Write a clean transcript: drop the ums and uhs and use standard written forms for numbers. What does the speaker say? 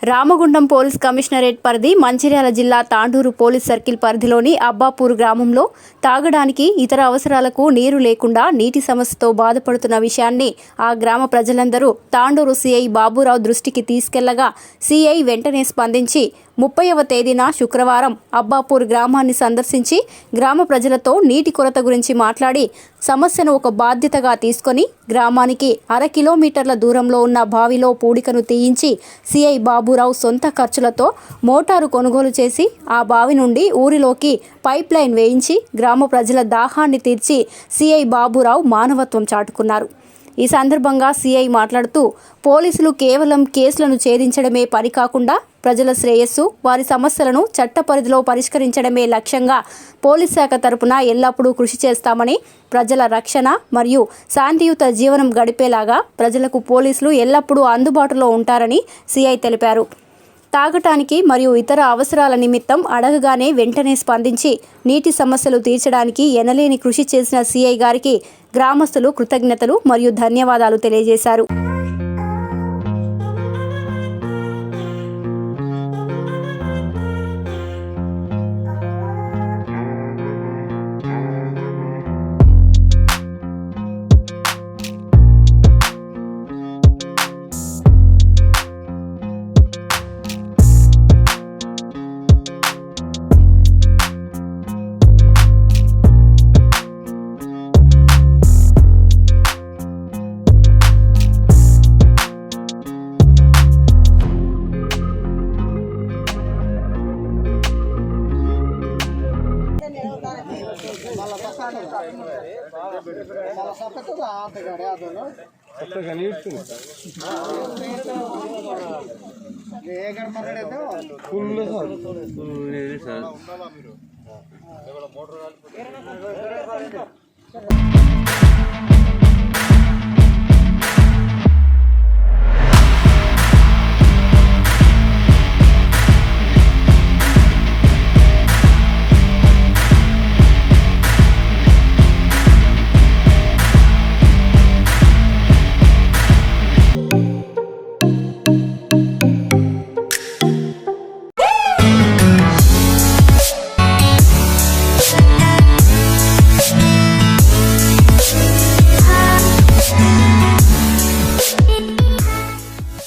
Ramagundam police commissionerate పరిధి మంచిర్యాల జిల్లా Tandur police circle పరిధిలోని అబ్బాపూర్ గ్రామంలో తాగడానికి ఇతర అవసరాలకు నీరు లేకుండా నీటి సమస్యతో బాధపడుతున్న విషయాన్ని ఆ గ్రామ ప్రజలందరూ తాండూరు సిఐ బాబురావు దృష్టికి తీసుకెళ్లగా సిఐ వెంటనే స్పందించి 30వ తేదీన శుక్రవారం అబ్బాపూర్ గ్రామాన్ని సందర్శించి గ్రామ ప్రజలతో నీటి కొరత గురించి మాట్లాడి సమస్యను ఒక బాధ్యతగా తీసుకొని గ్రామానికి 1/2 కిలోమీటర్ల దూరంలో ఉన్న బావిలో పూడికను తీయించి సిఐ బాబురావు సొంత ఖర్చులతో మోటారు కొనుగోలు చేసి ఆ బావి నుండి ఊరిలోకి పైప్ లైన్ వేయించి గ్రామ ప్రజల దాహాన్ని తీర్చి సిఐ బాబురావు మానవత్వం చాటుకున్నారు. ఈ సందర్భంగా సిఐ మాట్లాడుతూ పోలీసులు కేవలం కేసులను ఛేదించడమే పని కాకుండా ప్రజల శ్రేయస్సు వారి సమస్యలను చట్ట పరిధిలో పరిష్కరించడమే లక్ష్యంగా పోలీస్ శాఖ తరపున ఎల్లప్పుడూ కృషి చేస్తామని, ప్రజల రక్షణ మరియు శాంతియుత జీవనం గడిపేలాగా ప్రజలకు పోలీసులు ఎల్లప్పుడూ అందుబాటులో ఉంటారని సిఐ తెలిపారు. తాగటానికి మరియు ఇతర అవసరాల నిమిత్తం అడగగానే వెంటనే స్పందించి నీటి సమస్యలు తీర్చడానికి ఎనలేని కృషి చేసిన సిఐ గారికి గ్రామస్తులు కృతజ్ఞతలు మరియు ధన్యవాదాలు తెలియజేశారు. फुल